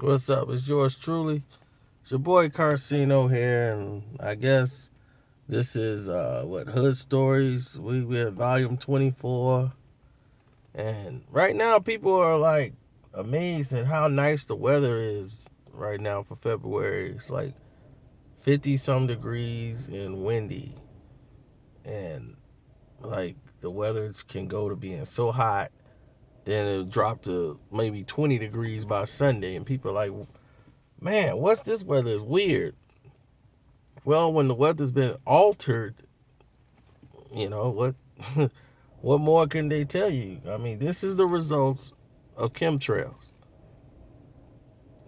What's up? It's yours truly. It's your boy Karceno here, and I guess this is Hood Stories. We're at volume 24, and right now people are like amazed at how nice the weather is right now for February. It's like 50 some degrees and windy, and like the weather can go to being so hot, then it'll drop to maybe 20 degrees by Sunday, and people are like, man, what's this weather? Is weird. Well, when the weather's been altered, what what more can they tell you? I mean, this is the results of chemtrails.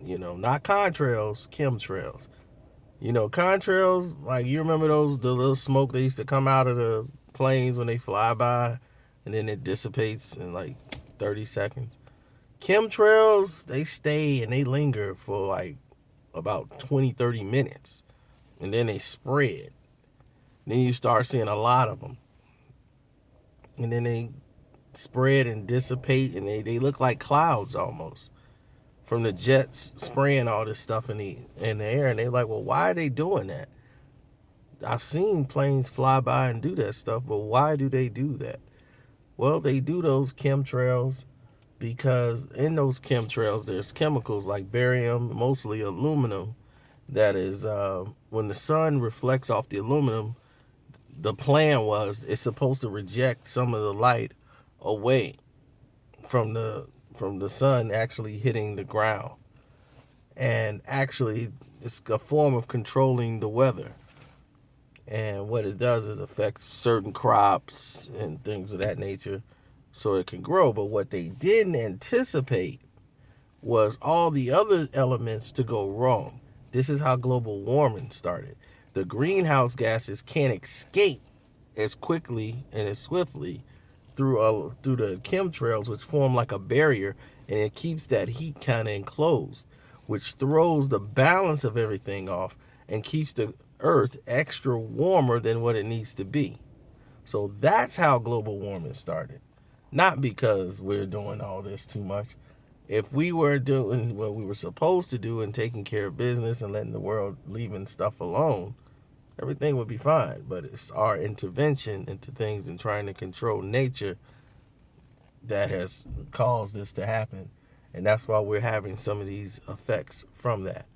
Not contrails, chemtrails. Contrails, like you remember the little smoke that used to come out of the planes when they fly by and then it dissipates in like 30 seconds. Chemtrails, they stay and they linger for like about 20, 30 minutes and then they spread. Then you start seeing a lot of them. And then they spread and dissipate, and they look like clouds almost from the jets spraying all this stuff in the air. And they're like, well, why are they doing that? I've seen planes fly by and do that stuff, but why do they do that? Well, they do those chemtrails because in those chemtrails there's chemicals like barium, mostly aluminum, that is when the sun reflects off the aluminum, the plan was it's supposed to reject some of the light away from the sun actually hitting the ground. And actually it's a form of controlling the weather. And what it does is affects certain crops and things of that nature so it can grow. But what they didn't anticipate was all the other elements to go wrong. This is how global warming started. The greenhouse gases can't escape as quickly and as swiftly through the chemtrails, which form like a barrier, and it keeps that heat kind of enclosed, which throws the balance of everything off and keeps the earth extra warmer than what it needs to be. So that's how global warming started. Not because we're doing all this too much. If we were doing what we were supposed to do and taking care of business and letting the world leaving stuff alone, everything would be fine. But it's our intervention into things and trying to control nature that has caused this to happen. And that's why we're having some of these effects from that.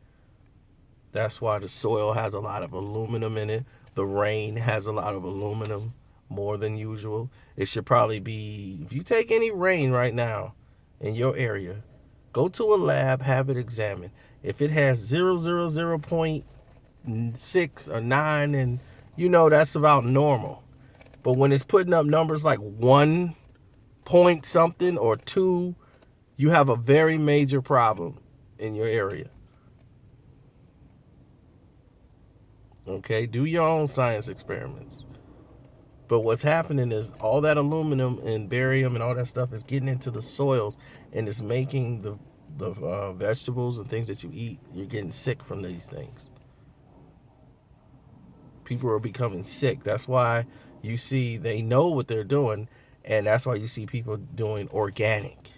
That's why the soil has a lot of aluminum in it. The rain has a lot of aluminum, more than usual. It should probably be, if you take any rain right now in your area, go to a lab, have it examined. If it has 0.6 or 9, and that's about normal. But when it's putting up numbers like 1 point something or 2, you have a very major problem in your area. Okay, do your own science experiments. But what's happening is all that aluminum and barium and all that stuff is getting into the soils, and it's making the vegetables and things that you eat, you're getting sick from these things. People are becoming sick. That's why you see they know what they're doing, and that's why you see people doing organic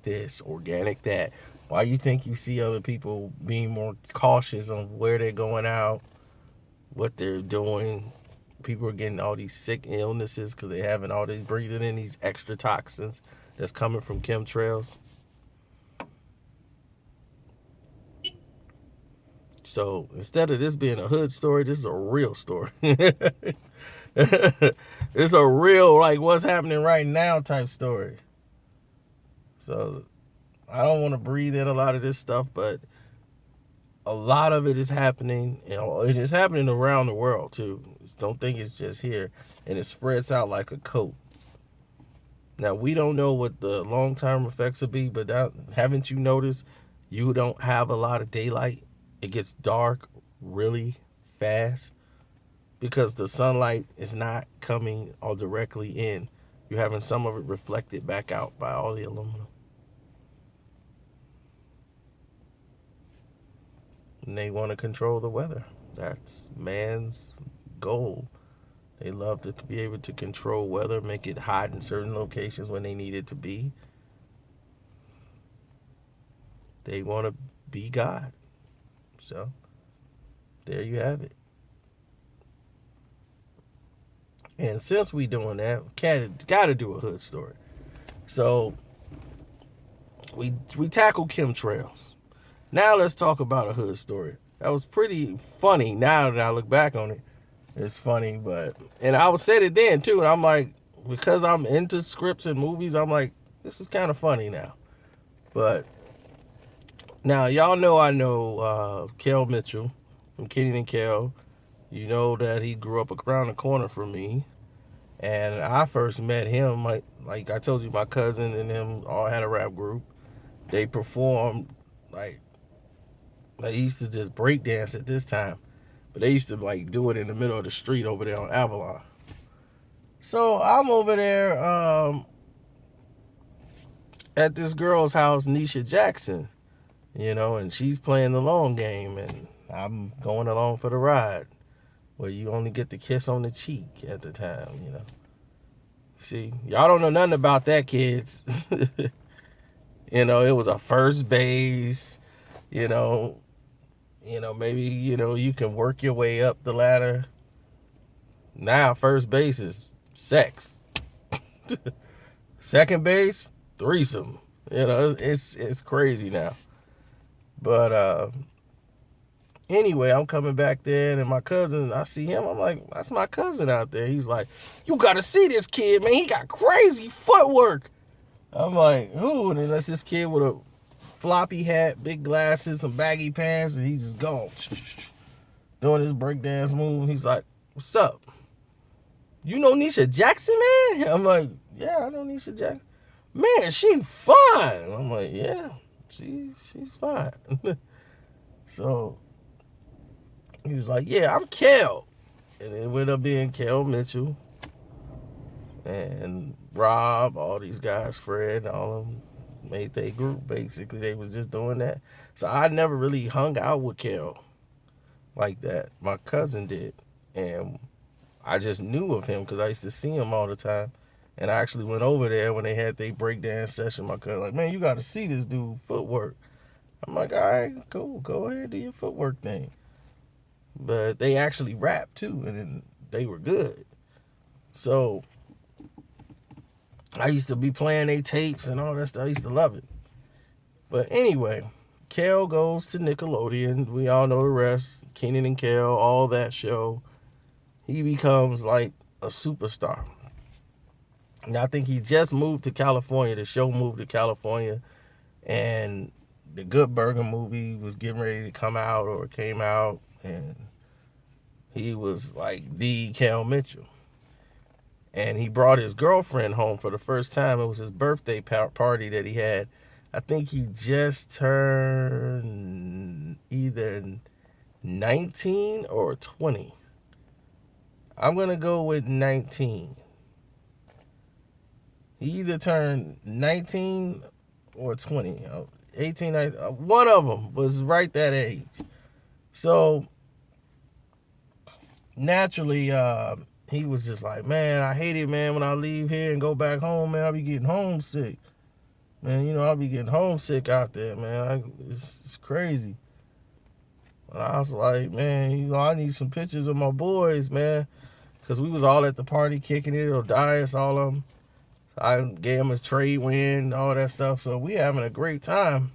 this, organic that. Why you think you see other people being more cautious on where they're going out, what they're doing? People are getting all these sick illnesses because they're having all these breathing in these extra toxins that's coming from chemtrails. So instead of this being a hood story, this is a real story. It's a real, like, what's happening right now type story. So I don't want to breathe in a lot of this stuff, but a lot of it is happening. It is happening around the world too. Don't think it's just here, and it spreads out like a coat. Now we don't know what the long-term effects will be, but haven't you noticed you don't have a lot of daylight? It gets dark really fast because the sunlight is not coming all directly in. You're having some of it reflected back out by all the aluminum. And they want to control the weather. That's man's goal. They love to be able to control weather, make it hot in certain locations when they need it to be. They want to be God. So there you have it. And since we doing that, got to do a hood story. So we tackled chemtrails. Now let's talk about a hood story. That was pretty funny. Now that I look back on it, it's funny. And I said it then too. And I'm like, because I'm into scripts and movies, I'm like, this is kind of funny now. But now y'all know I know Kell Mitchell from Kenny and Kell. You know that he grew up around the corner from me. And I first met him, like I told you, my cousin and him all had a rap group. They performed, like, they used to just break dance at this time. But they used to, like, do it in the middle of the street over there on Avalon. So I'm over there at this girl's house, Nisha Jackson, and she's playing the long game. And I'm going along for the ride, where you only get the kiss on the cheek at the time. See, y'all don't know nothing about that, kids. It was a first base, maybe, you can work your way up the ladder. Now, first base is sex. Second base, threesome. It's crazy now. But anyway, I'm coming back there, and my cousin, I see him. I'm like, that's my cousin out there. He's like, you got to see this kid, man. He got crazy footwork. I'm like, who? And then that's this kid with a floppy hat, big glasses, some baggy pants, and he's just going, doing his breakdance move. He's like, what's up? You know Nisha Jackson, man? I'm like, yeah, I know Nisha Jackson. Man, she fine. I'm like, yeah, she's fine. So he was like, yeah, I'm Kell. And it ended up being Kell Mitchell and Rob, all these guys, Fred, all of them made their group. Basically, they was just doing that. So I never really hung out with Kell like that. My cousin did. And I just knew of him because I used to see him all the time. And I actually went over there when they had their breakdance session. My cousin like, man, you got to see this dude footwork. I'm like, all right, cool. Go ahead, do your footwork thing. But they actually rapped too, and they were good. So I used to be playing their tapes and all that stuff. I used to love it. But anyway, Kell goes to Nickelodeon. We all know the rest. Kenan and Kel, all that show. He becomes like a superstar. And I think he just moved to California. The show moved to California. And the Good Burger movie was getting ready to come out or came out. And he was like the Kell Mitchell. And he brought his girlfriend home for the first time. It was his birthday party that he had. I think he just turned either 19 or 20. I'm going to go with 19. He either turned 19 or 20. 18, one of them was right that age. So, naturally, he was just like, man, I hate it, man, when I leave here and go back home, man, I'll be getting homesick. Man, I'll be getting homesick out there, man. It's crazy. And I was like, man, I need some pictures of my boys, man. Because we was all at the party kicking it, Odias, all of them. I gave him a trade win, all that stuff. So we having a great time.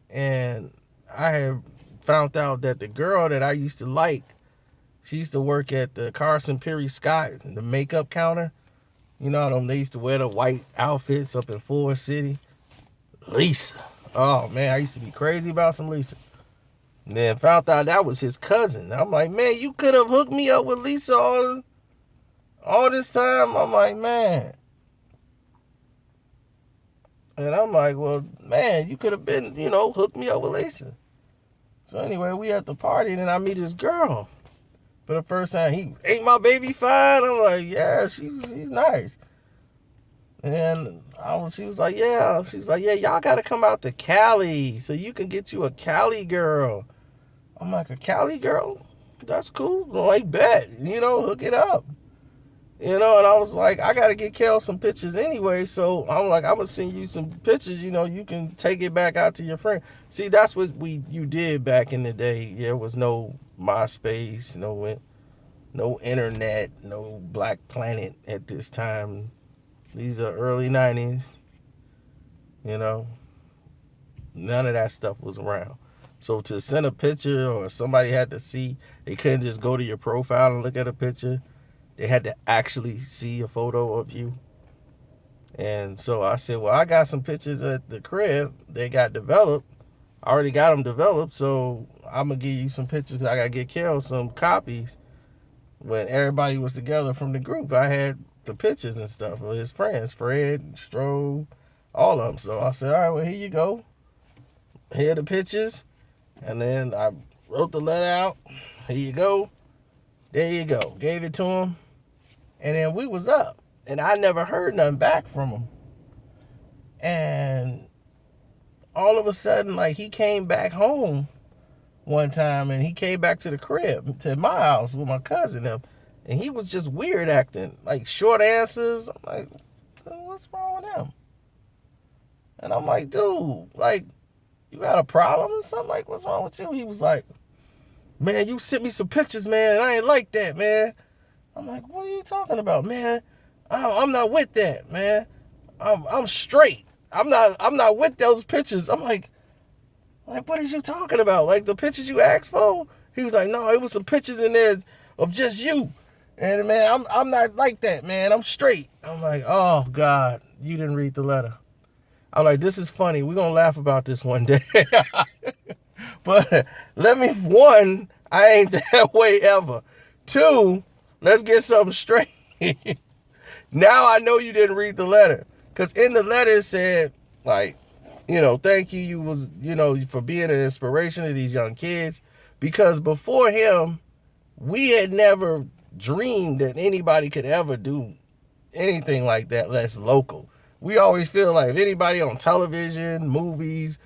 And I had found out that the girl that I used to like, she used to work at the Carson Perry Scott, the makeup counter. They used to wear the white outfits up in Forest City. Lisa. Oh, man, I used to be crazy about some Lisa. And then found out that was his cousin. I'm like, man, you could have hooked me up with Lisa all this time. I'm like, man. And I'm like, well, man, you could have been, hooked me up with Lisa. So anyway, we at the party, and then I meet this girl. For the first time, ain't my baby fine? I'm like, yeah, she's nice. And she was like, yeah. She's like, yeah, y'all got to come out to Cali so you can get you a Cali girl. I'm like, a Cali girl? That's cool. Like, bet, hook it up. You know, and I was like, I got to get Kell some pictures anyway. So I'm like, I'm going to send you some pictures. You know, you can take it back out to your friend. See, that's what you did back in the day. There was no MySpace, no internet, no Black Planet at this time. These are early 90s. You know, none of that stuff was around. So to send a picture or somebody had to see, they couldn't just go to your profile and look at a picture. They had to actually see a photo of you. And so I said, well, I got some pictures at the crib. They got developed. I already got them developed. So I'm going to give you some pictures. I got to get Kell some copies. When everybody was together from the group, I had the pictures and stuff of his friends, Fred, Stroh, all of them. So I said, all right, well, here you go. Here are the pictures. And then I wrote the letter out. Here you go. There you go. Gave it to him. And then we was up. And I never heard nothing back from him. And all of a sudden, like, he came back home one time. And he came back to the crib, to my house with my cousin. And he was just weird acting. Like, short answers. I'm like, what's wrong with him? And I'm like, dude, like, you got a problem or something? Like, what's wrong with you? He was like, man, you sent me some pictures, man. I ain't like that, man. I'm like, what are you talking about, man? I'm not with that, man. I'm straight. I'm not with those pictures. I'm like, what is you talking about? Like, the pictures you asked for? He was like, no, it was some pictures in there of just you. And man, I'm not like that, man. I'm straight. I'm like, oh God, you didn't read the letter. I'm like, this is funny. We're going to laugh about this one day. But one, I ain't that way ever. Two, let's get something straight. Now I know you didn't read the letter. Because in the letter it said, like, you know, thank you. You was, you know, for being an inspiration to these young kids. Because before him, we had never dreamed that anybody could ever do anything like that that's local. We always feel like if anybody on television, movies,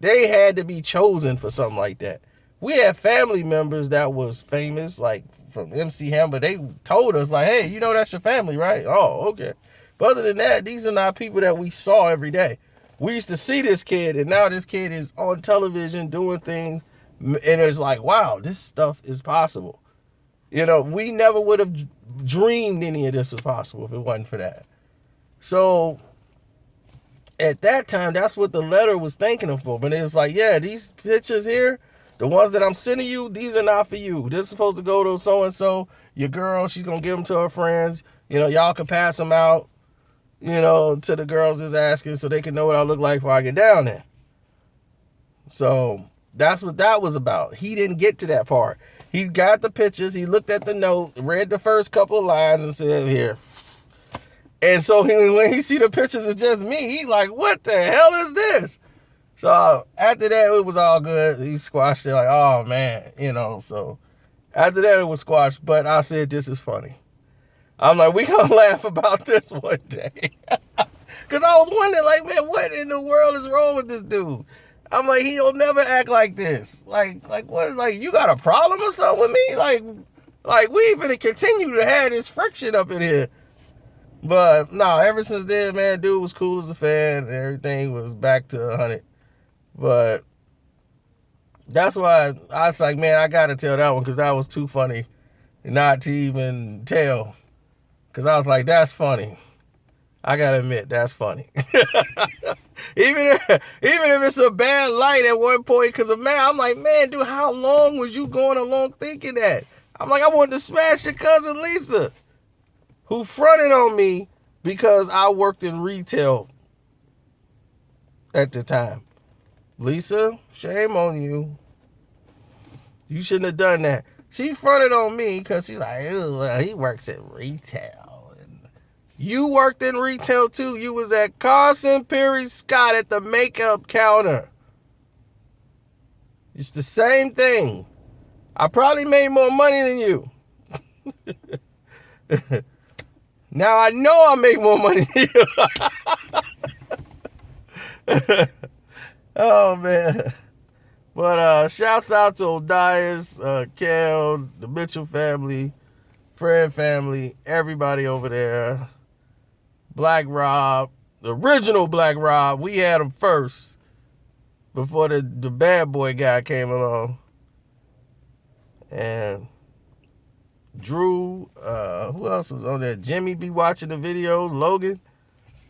they had to be chosen for something like that. We had family members that was famous, like from MC Hammer. They told us, like, hey, you know that's your family, right? Oh, okay. But other than that, these are not people that we saw every day. We used to see this kid, and now this kid is on television doing things, and it's like, wow, this stuff is possible. You know, we never would have dreamed any of this was possible if it wasn't for that. So at that time, that's what the letter was thanking him for. But it's like, yeah, these pictures here, the ones that I'm sending you, these are not for you. This is supposed to go to so-and-so, your girl. She's going to give them to her friends. You know, y'all can pass them out, you know, to the girls that's asking so they can know what I look like before I get down there. So that's what that was about. He didn't get to that part. He got the pictures. He looked at the note, read the first couple of lines and said, here. And so when he see the pictures of just me, he like, what the hell is this? So after that, it was all good. He squashed it like, oh, man, you know. So after that, it was squashed. But I said, this is funny. I'm like, we going to laugh about this one day. Because I was wondering, like, man, what in the world is wrong with this dude? I'm like, he'll never act like this. Like what? Like, you got a problem or something with me? Like we even continue to have this friction up in here. But no, ever since then, man, dude was cool as a fan. And everything was back to 100. But that's why I was like, man, I got to tell that one because that was too funny not to even tell. Because I was like, that's funny. I got to admit, that's funny. even if it's a bad light at one point, because man, I'm like, man, dude, how long was you going along thinking that? I'm like, I wanted to smash your cousin Lisa, who fronted on me because I worked in retail at the time. Lisa, shame on you. You shouldn't have done that. She fronted on me because she's like, well, he works at retail. And you worked in retail too. You was at Carson Perry Scott at the makeup counter. It's the same thing. I probably made more money than you. Now I know I make more money than you. Oh, man. But shouts out to Odias, Kell, the Mitchell family. Fred family, everybody over there. Black Rob, the original Black Rob, we had him first before the bad boy guy came along. And Drew, who else was on there? Jimmy be watching the videos. Logan,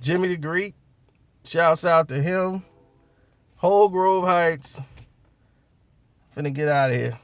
Jimmy the Greek, shouts out to him. Whole Grove Heights. Finna get out of here.